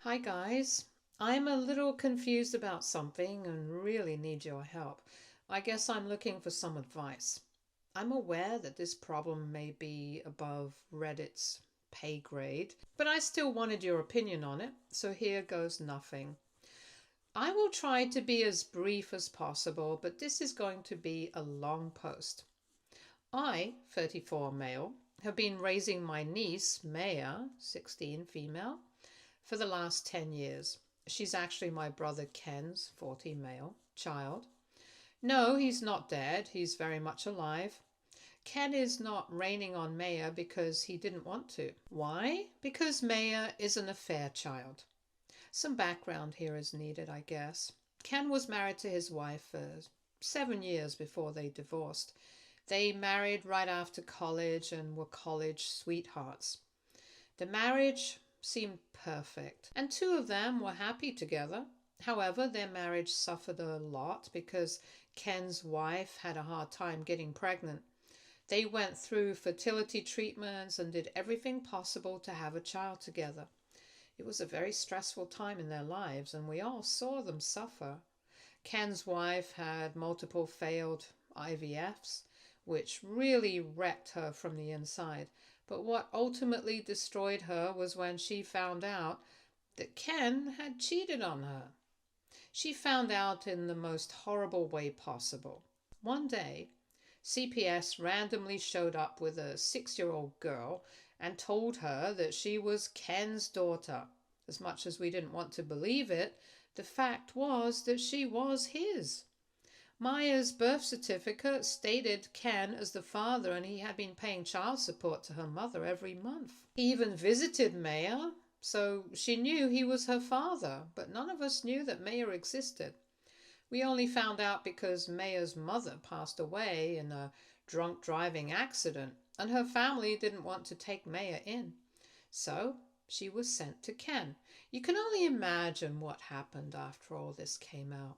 Hi guys, I'm a little confused about something and really need your help. I guess I'm looking for some advice. I'm aware that this problem may be above Reddit's pay grade, but I still wanted your opinion on it, so here goes nothing. I will try to be as brief as possible, but this is going to be a long post. I, 34 male, have been raising my niece, Maya, 16 female, for the last 10 years. She's actually my brother Ken's, 40 male, child. No, he's not dead. He's very much alive. Ken is not raining on Maya because he didn't want to. Why? Because Maya is an affair child. Some background here is needed, I guess. Ken was married to his wife for 7 years before they divorced. They married right after college and were college sweethearts. The marriage seemed perfect, and two of them were happy together. However, their marriage suffered a lot because Ken's wife had a hard time getting pregnant. They went through fertility treatments and did everything possible to have a child together. It was a very stressful time in their lives, and we all saw them suffer. Ken's wife had multiple failed IVFs, which really wrecked her from the inside. But what ultimately destroyed her was when she found out that Ken had cheated on her. She found out in the most horrible way possible. One day, CPS randomly showed up with a 6-year-old girl and told her that she was Ken's daughter. As much as we didn't want to believe it, the fact was that she was his. Maya's birth certificate stated Ken as the father, and he had been paying child support to her mother every month. He even visited Maya, so she knew he was her father, but none of us knew that Maya existed. We only found out because Maya's mother passed away in a drunk driving accident, and her family didn't want to take Maya in. So she was sent to Ken. You can only imagine what happened after all this came out.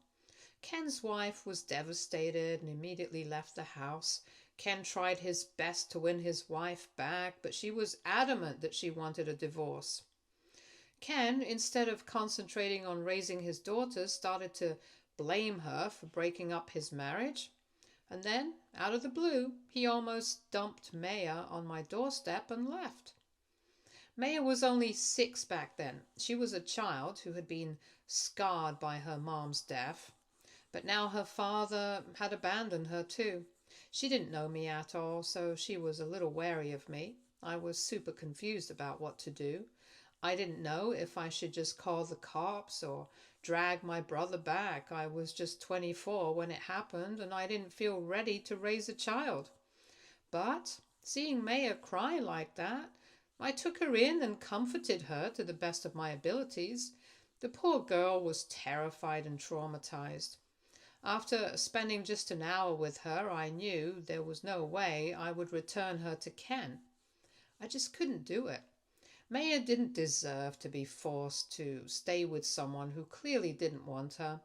Ken's wife was devastated and immediately left the house. Ken tried his best to win his wife back, but she was adamant that she wanted a divorce. Ken, instead of concentrating on raising his daughters, started to blame her for breaking up his marriage. And then, out of the blue, he almost dumped Maya on my doorstep and left. Maya was only 6 back then. She was a child who had been scarred by her mom's death. But now her father had abandoned her too. She didn't know me at all, so she was a little wary of me. I was super confused about what to do. I didn't know if I should just call the cops or drag my brother back. I was just 24 when it happened, and I didn't feel ready to raise a child. But seeing Maya cry like that, I took her in and comforted her to the best of my abilities. The poor girl was terrified and traumatized. After spending just an hour with her, I knew there was no way I would return her to Ken. I just couldn't do it. Maya didn't deserve to be forced to stay with someone who clearly didn't want her,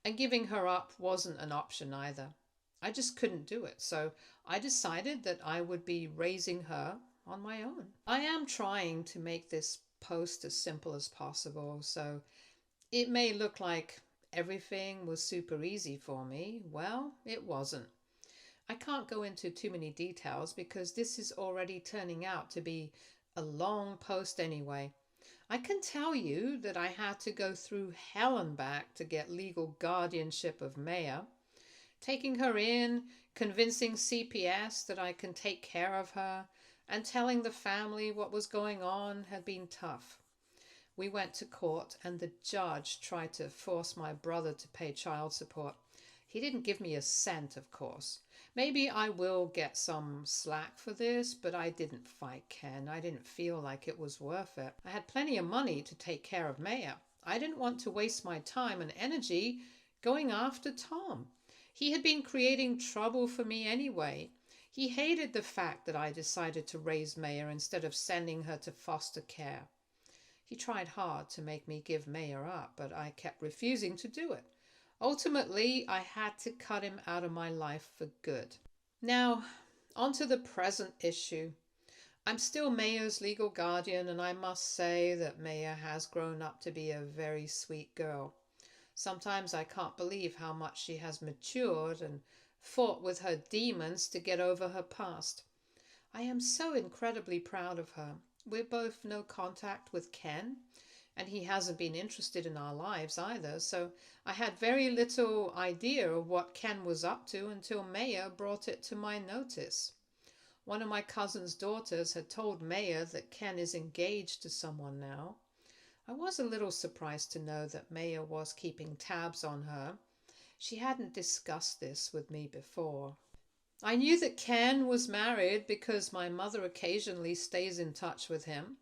and giving her up wasn't an option either. I just couldn't do it, so I decided that I would be raising her on my own. I am trying to make this post as simple as possible, so it may look like everything was super easy for me. Well, it wasn't. I can't go into too many details because this is already turning out to be a long post anyway. I can tell you that I had to go through hell and back to get legal guardianship of Maya. Taking her in, convincing CPS that I can take care of her, and telling the family what was going on had been tough. We went to court and the judge tried to force my brother to pay child support. He didn't give me a cent, of course. Maybe I will get some slack for this, but I didn't fight Ken. I didn't feel like it was worth it. I had plenty of money to take care of Maya. I didn't want to waste my time and energy going after Tom. He had been creating trouble for me anyway. He hated the fact that I decided to raise Maya instead of sending her to foster care. He tried hard to make me give Maya up, but I kept refusing to do it. Ultimately, I had to cut him out of my life for good. Now, on to the present issue. I'm still Maya's legal guardian, and I must say that Maya has grown up to be a very sweet girl. Sometimes I can't believe how much she has matured and fought with her demons to get over her past. I am so incredibly proud of her. We're both no contact with Ken, and he hasn't been interested in our lives either, so I had very little idea of what Ken was up to until Maya brought it to my notice. One of my cousin's daughters had told Maya that Ken is engaged to someone now. I was a little surprised to know that Maya was keeping tabs on her. She hadn't discussed this with me before. I knew that Ken was married because my mother occasionally stays in touch with him.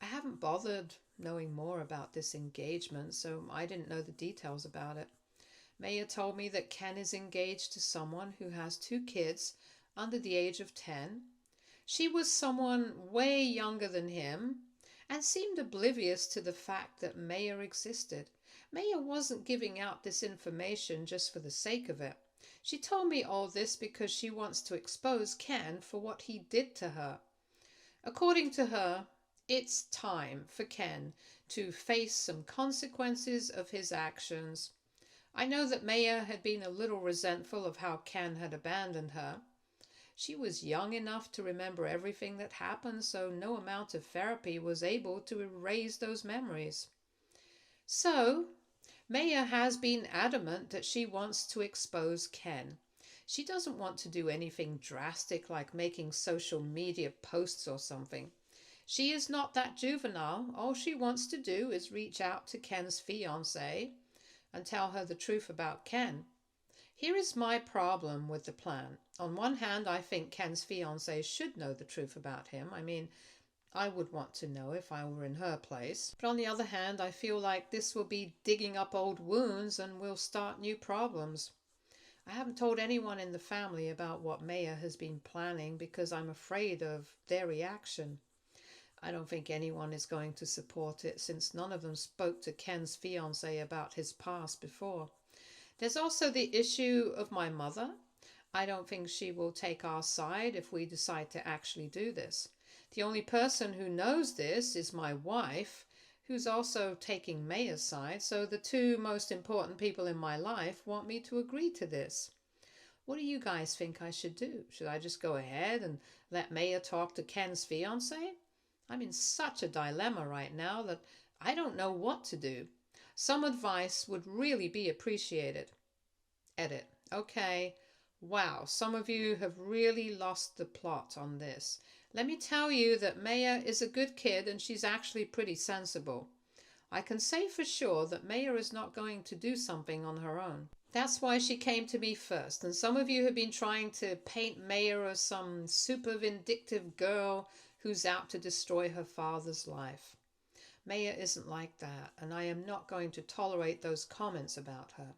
I haven't bothered knowing more about this engagement, so I didn't know the details about it. Maya told me that Ken is engaged to someone who has two kids under the age of 10. She was someone way younger than him and seemed oblivious to the fact that Maya existed. Maya wasn't giving out this information just for the sake of it. She told me all this because she wants to expose Ken for what he did to her. According to her, it's time for Ken to face some consequences of his actions. I know that Maya had been a little resentful of how Ken had abandoned her. She was young enough to remember everything that happened, so no amount of therapy was able to erase those memories. So, Maya has been adamant that she wants to expose Ken. She doesn't want to do anything drastic like making social media posts or something. She is not that juvenile. All she wants to do is reach out to Ken's fiancée and tell her the truth about Ken. Here is my problem with the plan. On one hand, I think Ken's fiancée should know the truth about him. I mean, I would want to know if I were in her place. But on the other hand, I feel like this will be digging up old wounds and will start new problems. I haven't told anyone in the family about what Maya has been planning because I'm afraid of their reaction. I don't think anyone is going to support it since none of them spoke to Ken's fiancée about his past before. There's also the issue of my mother. I don't think she will take our side if we decide to actually do this. The only person who knows this is my wife, who's also taking Maya's side, so the two most important people in my life want me to agree to this. What do you guys think I should do? Should I just go ahead and let Maya talk to Ken's fiancé? I'm in such a dilemma right now that I don't know what to do. Some advice would really be appreciated. Edit. Okay. Wow, some of you have really lost the plot on this. Let me tell you that Maya is a good kid and she's actually pretty sensible. I can say for sure that Maya is not going to do something on her own. That's why she came to me first, and some of you have been trying to paint Maya as some super vindictive girl who's out to destroy her father's life. Maya isn't like that, and I am not going to tolerate those comments about her.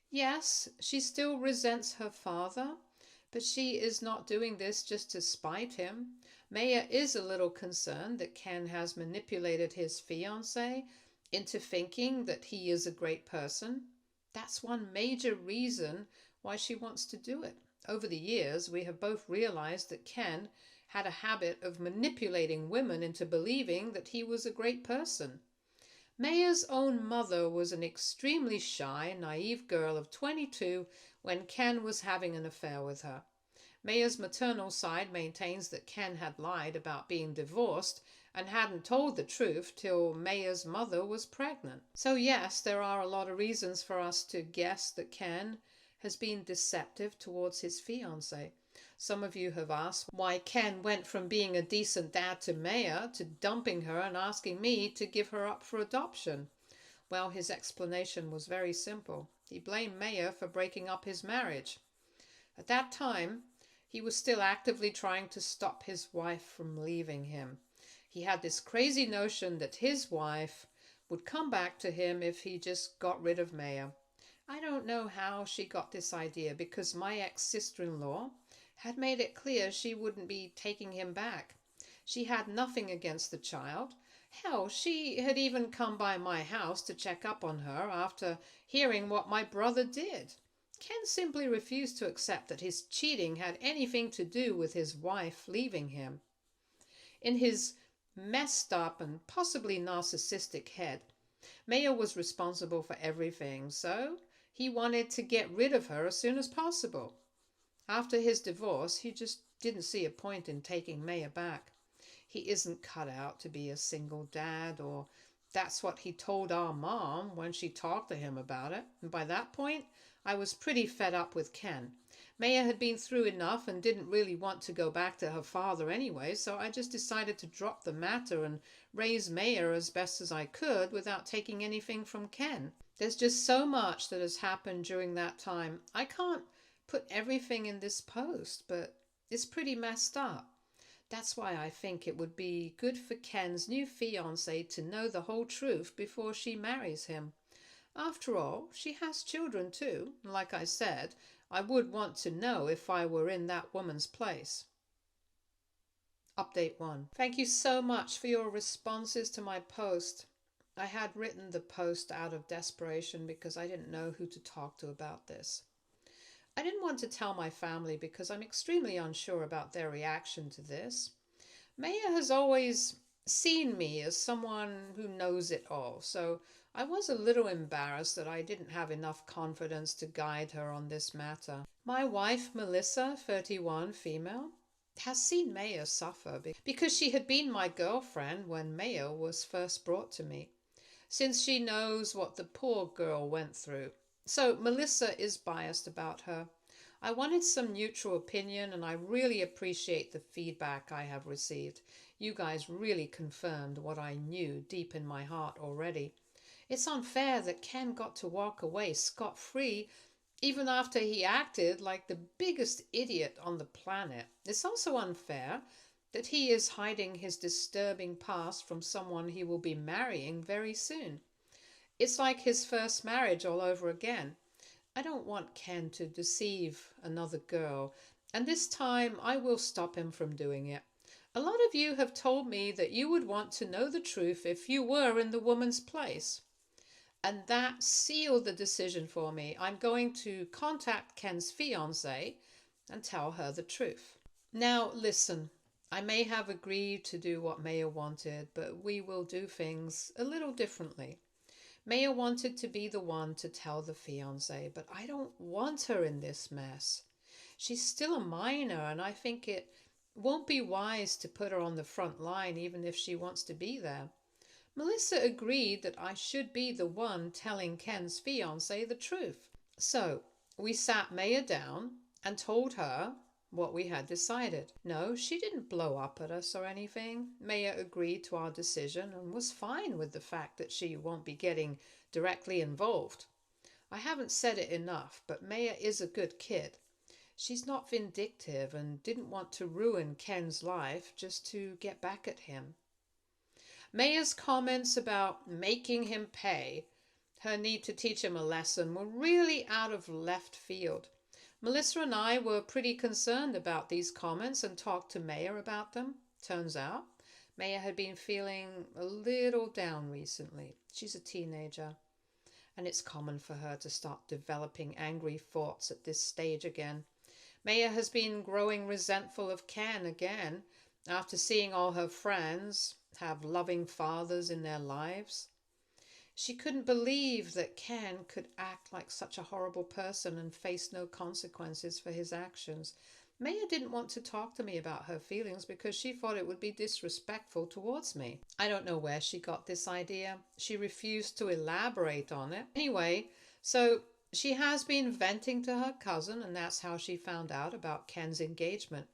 Yes, she still resents her father, but she is not doing this just to spite him. Maya is a little concerned that Ken has manipulated his fiancée into thinking that he is a great person. That's one major reason why she wants to do it. Over the years, we have both realized that Ken had a habit of manipulating women into believing that he was a great person. Maya's own mother was an extremely shy, naive girl of 22 when Ken was having an affair with her. Maya's maternal side maintains that Ken had lied about being divorced and hadn't told the truth till Maya's mother was pregnant. So yes, there are a lot of reasons for us to guess that Ken has been deceptive towards his fiancée. Some of you have asked why Ken went from being a decent dad to Maya to dumping her and asking me to give her up for adoption. Well, his explanation was very simple. He blamed Maya for breaking up his marriage. At that time, he was still actively trying to stop his wife from leaving him. He had this crazy notion that his wife would come back to him if he just got rid of Maya. I don't know how she got this idea because my ex-sister-in-law had made it clear she wouldn't be taking him back. She had nothing against the child. Hell, she had even come by my house to check up on her after hearing what my brother did. Ken simply refused to accept that his cheating had anything to do with his wife leaving him. In his messed up and possibly narcissistic head, Maya was responsible for everything, so he wanted to get rid of her as soon as possible. After his divorce, he just didn't see a point in taking Maya back. He isn't cut out to be a single dad, or that's what he told our mom when she talked to him about it. And by that point, I was pretty fed up with Ken. Maya had been through enough and didn't really want to go back to her father anyway, so I just decided to drop the matter and raise Maya as best as I could without taking anything from Ken. There's just so much that has happened during that time. I can't put everything in this post, but it's pretty messed up. That's why I think it would be good for Ken's new fiancée to know the whole truth before she marries him. After all, she has children too. Like I said, I would want to know if I were in that woman's place. Update 1. Thank you so much for your responses to my post. I had written the post out of desperation because I didn't know who to talk to about this. I didn't want to tell my family because I'm extremely unsure about their reaction to this. Maya has always seen me as someone who knows it all, so I was a little embarrassed that I didn't have enough confidence to guide her on this matter. My wife, Melissa, 31, female, has seen Maya suffer because she had been my girlfriend when Maya was first brought to me, since she knows what the poor girl went through. So Melissa is biased about her. I wanted some neutral opinion, and I really appreciate the feedback I have received. You guys really confirmed what I knew deep in my heart already. It's unfair that Ken got to walk away scot-free even after he acted like the biggest idiot on the planet. It's also unfair that he is hiding his disturbing past from someone he will be marrying very soon. It's like his first marriage all over again. I don't want Ken to deceive another girl, and this time I will stop him from doing it. A lot of you have told me that you would want to know the truth if you were in the woman's place. And that sealed the decision for me. I'm going to contact Ken's fiancée and tell her the truth. Now, listen, I may have agreed to do what Maya wanted, but we will do things a little differently. Maya wanted to be the one to tell the fiancé, but I don't want her in this mess. She's still a minor, and I think it won't be wise to put her on the front line even if she wants to be there. Melissa agreed that I should be the one telling Ken's fiancé the truth. So we sat Maya down and told her what we had decided. No, she didn't blow up at us or anything. Maya agreed to our decision and was fine with the fact that she won't be getting directly involved. I haven't said it enough, but Maya is a good kid. She's not vindictive and didn't want to ruin Ken's life just to get back at him. Maya's comments about making him pay, her need to teach him a lesson, were really out of left field. Melissa and I were pretty concerned about these comments and talked to Maya about them. Turns out, Maya had been feeling a little down recently. She's a teenager, and it's common for her to start developing angry thoughts at this stage again. Maya has been growing resentful of Ken again after seeing all her friends have loving fathers in their lives. She couldn't believe that Ken could act like such a horrible person and face no consequences for his actions. Maya didn't want to talk to me about her feelings because she thought it would be disrespectful towards me. I don't know where she got this idea. She refused to elaborate on it. Anyway, so she has been venting to her cousin, and that's how she found out about Ken's engagement.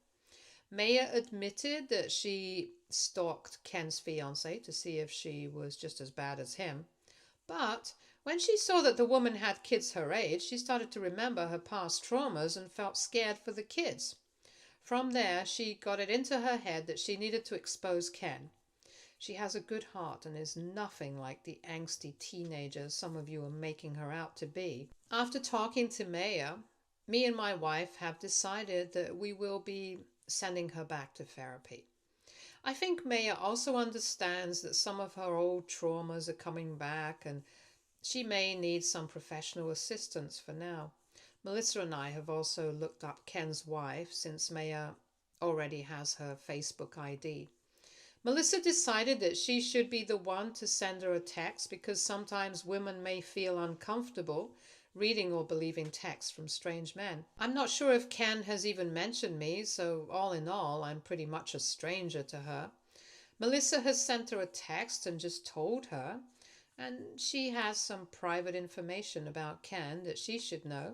Maya admitted that she stalked Ken's fiancée to see if she was just as bad as him. But when she saw that the woman had kids her age, she started to remember her past traumas and felt scared for the kids. From there, she got it into her head that she needed to expose Ken. She has a good heart and is nothing like the angsty teenager some of you are making her out to be. After talking to Maya, me and my wife have decided that we will be sending her back to therapy. I think Maya also understands that some of her old traumas are coming back and she may need some professional assistance for now. Melissa and I have also looked up Ken's wife since Maya already has her Facebook ID. Melissa decided that she should be the one to send her a text because sometimes women may feel uncomfortable reading or believing texts from strange men. I'm not sure if Ken has even mentioned me, so all in all, I'm pretty much a stranger to her. Melissa has sent her a text and just told her, and she has some private information about Ken that she should know.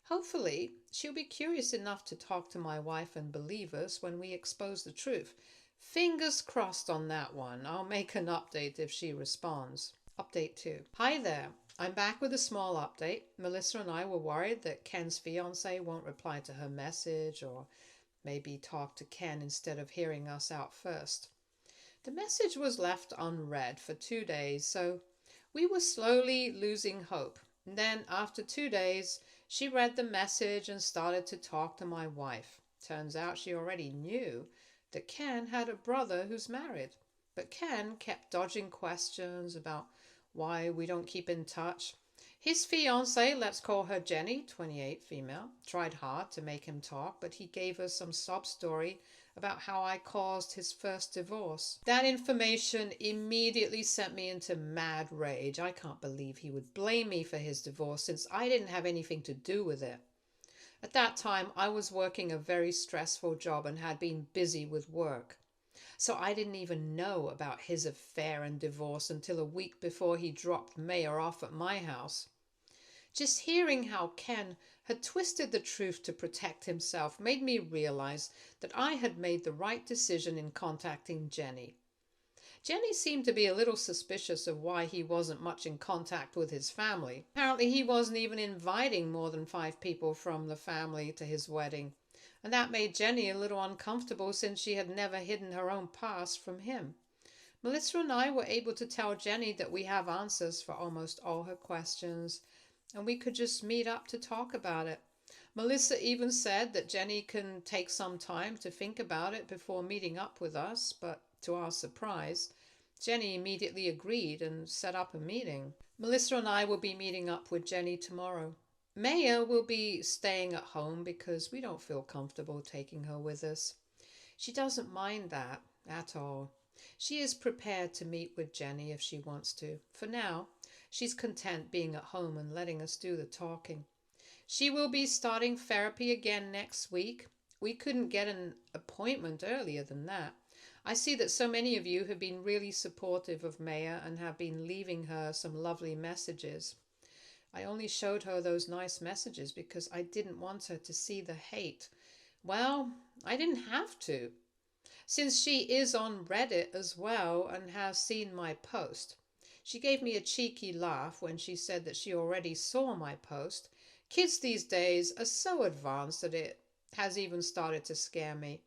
Hopefully, she'll be curious enough to talk to my wife and believe us when we expose the truth. Fingers crossed on that one. I'll make an update if she responds. Update 2. Hi there. I'm back with a small update. Melissa and I were worried that Ken's fiance won't reply to her message or maybe talk to Ken instead of hearing us out first. The message was left unread for 2 days, so we were slowly losing hope. And then, after 2 days, she read the message and started to talk to my wife. Turns out she already knew that Ken had a brother who's married. But Ken kept dodging questions about why we don't keep in touch. His fiancée, let's call her Jenny, 28, female, tried hard to make him talk, but he gave us some sob story about how I caused his first divorce. That information immediately sent me into mad rage. I can't believe he would blame me for his divorce since I didn't have anything to do with it. At that time, I was working a very stressful job and had been busy with work. So I didn't even know about his affair and divorce until a week before he dropped Maya off at my house. Just hearing how Ken had twisted the truth to protect himself made me realize that I had made the right decision in contacting Jenny. Jenny seemed to be a little suspicious of why he wasn't much in contact with his family. Apparently, he wasn't even inviting more than 5 people from the family to his wedding, and that made Jenny a little uncomfortable since she had never hidden her own past from him. Melissa and I were able to tell Jenny that we have answers for almost all her questions, and we could just meet up to talk about it. Melissa even said that Jenny can take some time to think about it before meeting up with us, but to our surprise, Jenny immediately agreed and set up a meeting. Melissa and I will be meeting up with Jenny tomorrow. Maya will be staying at home because we don't feel comfortable taking her with us. She doesn't mind that at all. She is prepared to meet with Jenny if she wants to. For now, she's content being at home and letting us do the talking. She will be starting therapy again next week. We couldn't get an appointment earlier than that. I see that so many of you have been really supportive of Maya and have been leaving her some lovely messages. I only showed her those nice messages because I didn't want her to see the hate. Well, I didn't have to, since she is on Reddit as well and has seen my post. She gave me a cheeky laugh when she said that she already saw my post. Kids these days are so advanced that it has even started to scare me.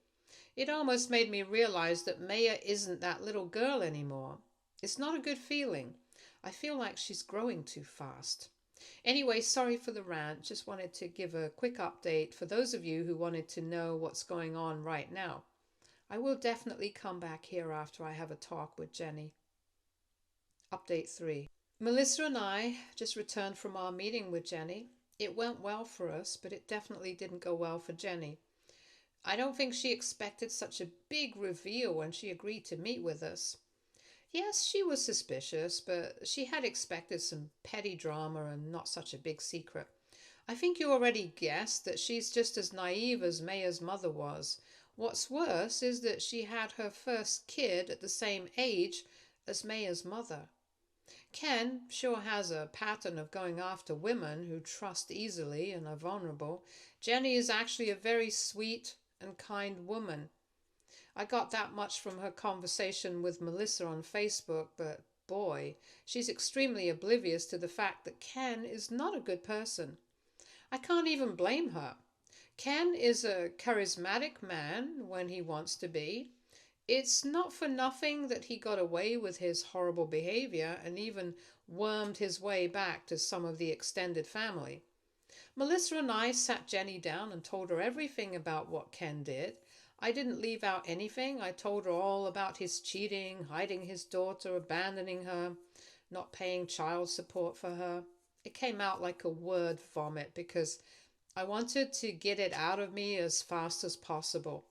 It almost made me realize that Maya isn't that little girl anymore. It's not a good feeling. I feel like she's growing too fast. Anyway, sorry for the rant. Just wanted to give a quick update for those of you who wanted to know what's going on right now. I will definitely come back here after I have a talk with Jenny. Update 3. Melissa and I just returned from our meeting with Jenny. It went well for us, but it definitely didn't go well for Jenny. I don't think she expected such a big reveal when she agreed to meet with us. Yes, she was suspicious, but she had expected some petty drama and not such a big secret. I think you already guessed that she's just as naive as Maya's mother was. What's worse is that she had her first kid at the same age as Maya's mother. Ken sure has a pattern of going after women who trust easily and are vulnerable. Jenny is actually a very sweet and kind woman. I got that much from her conversation with Melissa on Facebook, but boy, she's extremely oblivious to the fact that Ken is not a good person. I can't even blame her. Ken is a charismatic man when he wants to be. It's not for nothing that he got away with his horrible behavior and even wormed his way back to some of the extended family. Melissa and I sat Jenny down and told her everything about what Ken did. I didn't leave out anything. I told her all about his cheating, hiding his daughter, abandoning her, not paying child support for her. It came out like a word vomit because I wanted to get it out of me as fast as possible.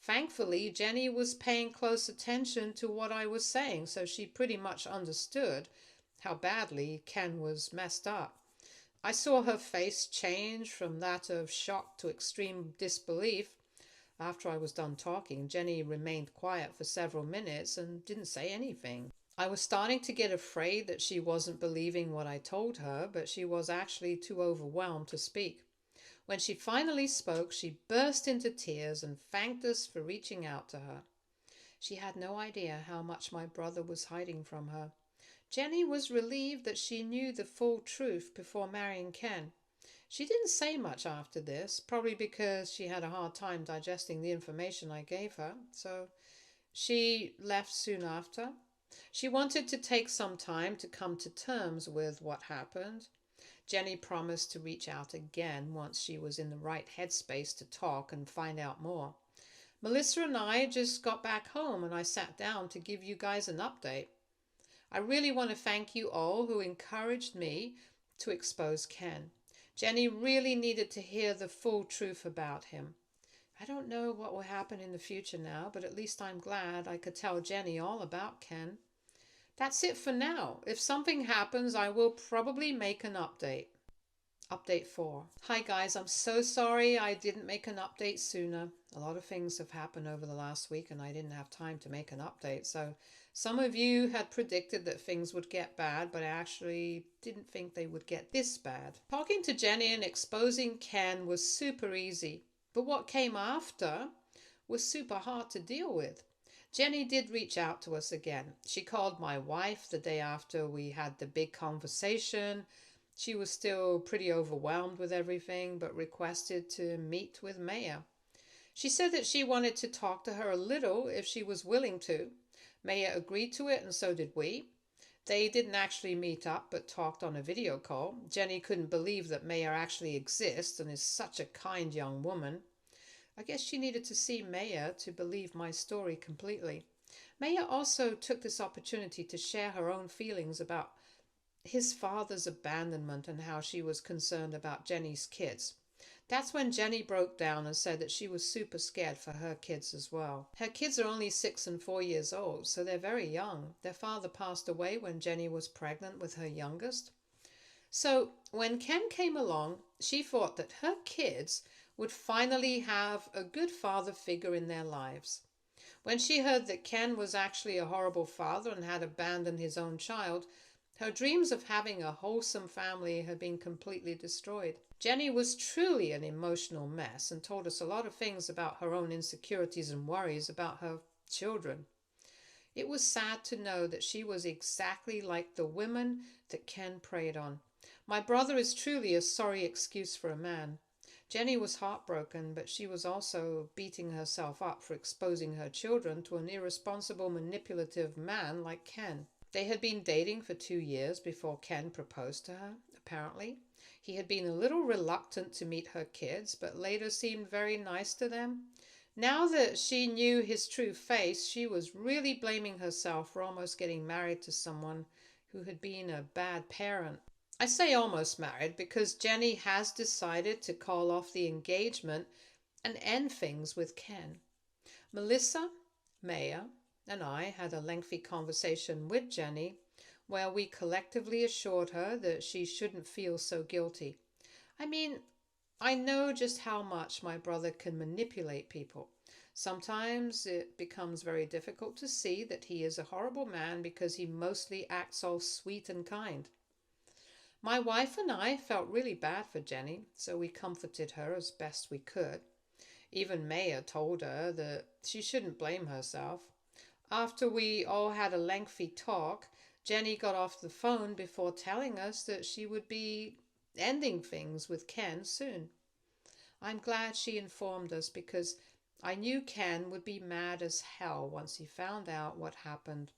Thankfully, Jenny was paying close attention to what I was saying, so she pretty much understood how badly Ken was messed up. I saw her face change from that of shock to extreme disbelief. After I was done talking, Jenny remained quiet for several minutes and didn't say anything. I was starting to get afraid that she wasn't believing what I told her, but she was actually too overwhelmed to speak. When she finally spoke, she burst into tears and thanked us for reaching out to her. She had no idea how much my brother was hiding from her. Jenny was relieved that she knew the full truth before marrying Ken. She didn't say much after this, probably because she had a hard time digesting the information I gave her, so she left soon after. She wanted to take some time to come to terms with what happened. Jenny promised to reach out again once she was in the right headspace to talk and find out more. Melissa and I just got back home and I sat down to give you guys an update. I really want to thank you all who encouraged me to expose Ken. Jenny really needed to hear the full truth about him. I don't know what will happen in the future now, but at least I'm glad I could tell Jenny all about Ken. That's it for now. If something happens, I will probably make an update. Update 4. Hi guys, I'm so sorry I didn't make an update sooner. A lot of things have happened over the last week and I didn't have time to make an update. So some of you had predicted that things would get bad, but I actually didn't think they would get this bad. Talking to Jenny and exposing Ken was super easy, but what came after was super hard to deal with. Jenny did reach out to us again. She called my wife the day after we had the big conversation. She was still pretty overwhelmed with everything, but requested to meet with Maya. She said that she wanted to talk to her a little if she was willing to. Maya agreed to it, and so did we. They didn't actually meet up, but talked on a video call. Jenny couldn't believe that Maya actually exists and is such a kind young woman. I guess she needed to see Maya to believe my story completely. Maya also took this opportunity to share her own feelings about his father's abandonment and how she was concerned about Jenny's kids. That's when Jenny broke down and said that she was super scared for her kids as well. Her kids are only 6 and 4 years old, so they're very young. Their father passed away when Jenny was pregnant with her youngest. So when Ken came along, she thought that her kids would finally have a good father figure in their lives. When she heard that Ken was actually a horrible father and had abandoned his own child, her dreams of having a wholesome family had been completely destroyed. Jenny was truly an emotional mess and told us a lot of things about her own insecurities and worries about her children. It was sad to know that she was exactly like the women that Ken preyed on. My brother is truly a sorry excuse for a man. Jenny was heartbroken, but she was also beating herself up for exposing her children to an irresponsible, manipulative man like Ken. They had been dating for 2 years before Ken proposed to her, apparently. He had been a little reluctant to meet her kids, but later seemed very nice to them. Now that she knew his true face, she was really blaming herself for almost getting married to someone who had been a bad parent. I say almost married because Jenny has decided to call off the engagement and end things with Ken. Melissa, Maya, and I had a lengthy conversation with Jenny where we collectively assured her that she shouldn't feel so guilty. I mean, I know just how much my brother can manipulate people. Sometimes it becomes very difficult to see that he is a horrible man because he mostly acts all sweet and kind. My wife and I felt really bad for Jenny, so we comforted her as best we could. Even Maya told her that she shouldn't blame herself. After we all had a lengthy talk, Jenny got off the phone before telling us that she would be ending things with Ken soon. I'm glad she informed us because I knew Ken would be mad as hell once he found out what happened.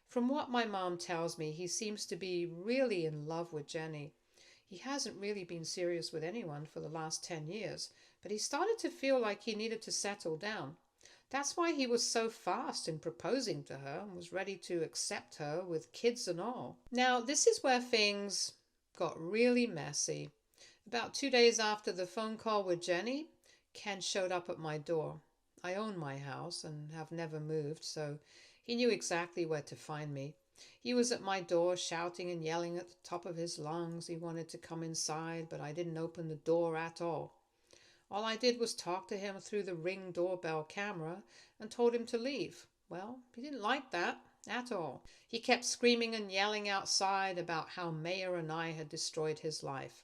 From what my mom tells me, he seems to be really in love with Jenny. He hasn't really been serious with anyone for the last 10 years, but he started to feel like he needed to settle down. That's why he was so fast in proposing to her and was ready to accept her with kids and all. Now, this is where things got really messy. About 2 days after the phone call with Jenny, Ken showed up at my door. I own my house and have never moved, so he knew exactly where to find me. He was at my door shouting and yelling at the top of his lungs. He wanted to come inside, but I didn't open the door at all. All I did was talk to him through the Ring doorbell camera and told him to leave. Well, he didn't like that at all. He kept screaming and yelling outside about how Maya and I had destroyed his life.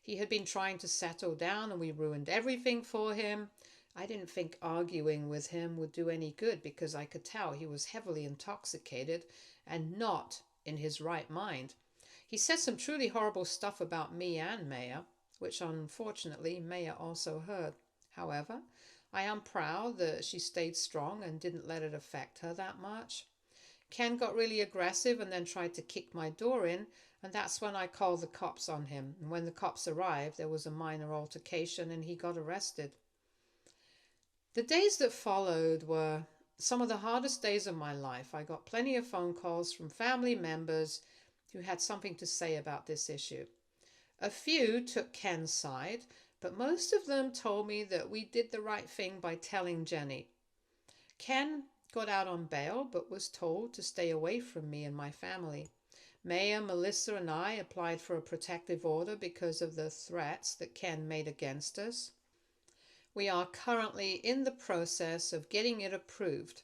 He had been trying to settle down and we ruined everything for him. I didn't think arguing with him would do any good because I could tell he was heavily intoxicated and not in his right mind. He said some truly horrible stuff about me and Maya, which unfortunately Maya also heard. However, I am proud that she stayed strong and didn't let it affect her that much. Ken got really aggressive and then tried to kick my door in, and that's when I called the cops on him. And when the cops arrived, there was a minor altercation and he got arrested. The days that followed were some of the hardest days of my life. I got plenty of phone calls from family members who had something to say about this issue. A few took Ken's side, but most of them told me that we did the right thing by telling Jenny. Ken got out on bail but was told to stay away from me and my family. Maya, Melissa, and I applied for a protective order because of the threats that Ken made against us. We are currently in the process of getting it approved,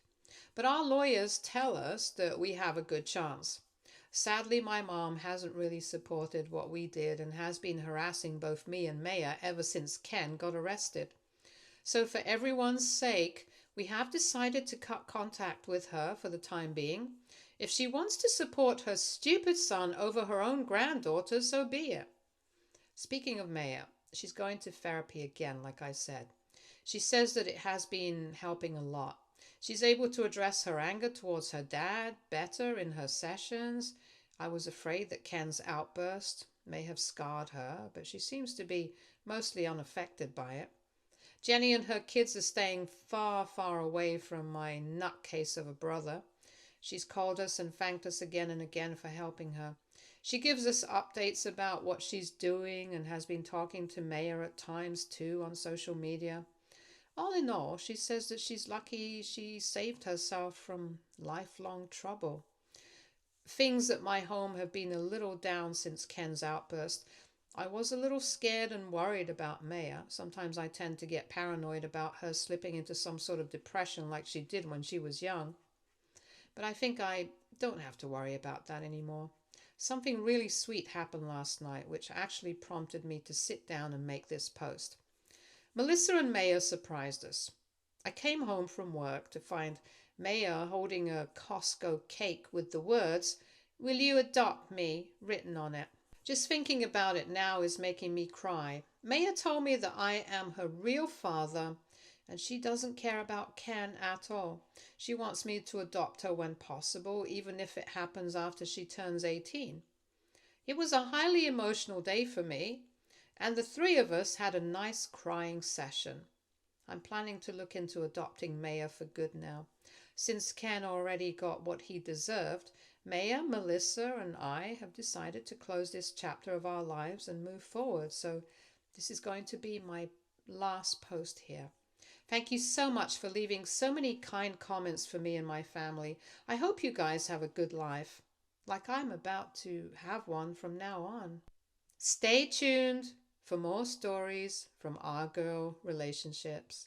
but our lawyers tell us that we have a good chance. Sadly, my mom hasn't really supported what we did and has been harassing both me and Maya ever since Ken got arrested. So for everyone's sake, we have decided to cut contact with her for the time being. If she wants to support her stupid son over her own granddaughter, so be it. Speaking of Maya, she's going to therapy again, like I said. She says that it has been helping a lot. She's able to address her anger towards her dad better in her sessions. I was afraid that Ken's outburst may have scarred her, but she seems to be mostly unaffected by it. Jenny and her kids are staying far, far away from my nutcase of a brother. She's called us and thanked us again and again for helping her. She gives us updates about what she's doing and has been talking to Maya at times too on social media. All in all, she says that she's lucky she saved herself from lifelong trouble. Things at my home have been a little down since Ken's outburst. I was a little scared and worried about Maya. Sometimes I tend to get paranoid about her slipping into some sort of depression like she did when she was young. But I think I don't have to worry about that anymore. Something really sweet happened last night, which actually prompted me to sit down and make this post. Melissa and Maya surprised us. I came home from work to find Maya holding a Costco cake with the words, "Will you adopt me?" written on it. Just thinking about it now is making me cry. Maya told me that I am her real father and she doesn't care about Ken at all. She wants me to adopt her when possible, even if it happens after she turns 18. It was a highly emotional day for me, and the three of us had a nice crying session. I'm planning to look into adopting Maya for good now. Since Ken already got what he deserved, Maya, Melissa, and I have decided to close this chapter of our lives and move forward. So this is going to be my last post here. Thank you so much for leaving so many kind comments for me and my family. I hope you guys have a good life, like I'm about to have one from now on. Stay tuned for more stories from our girl relationships.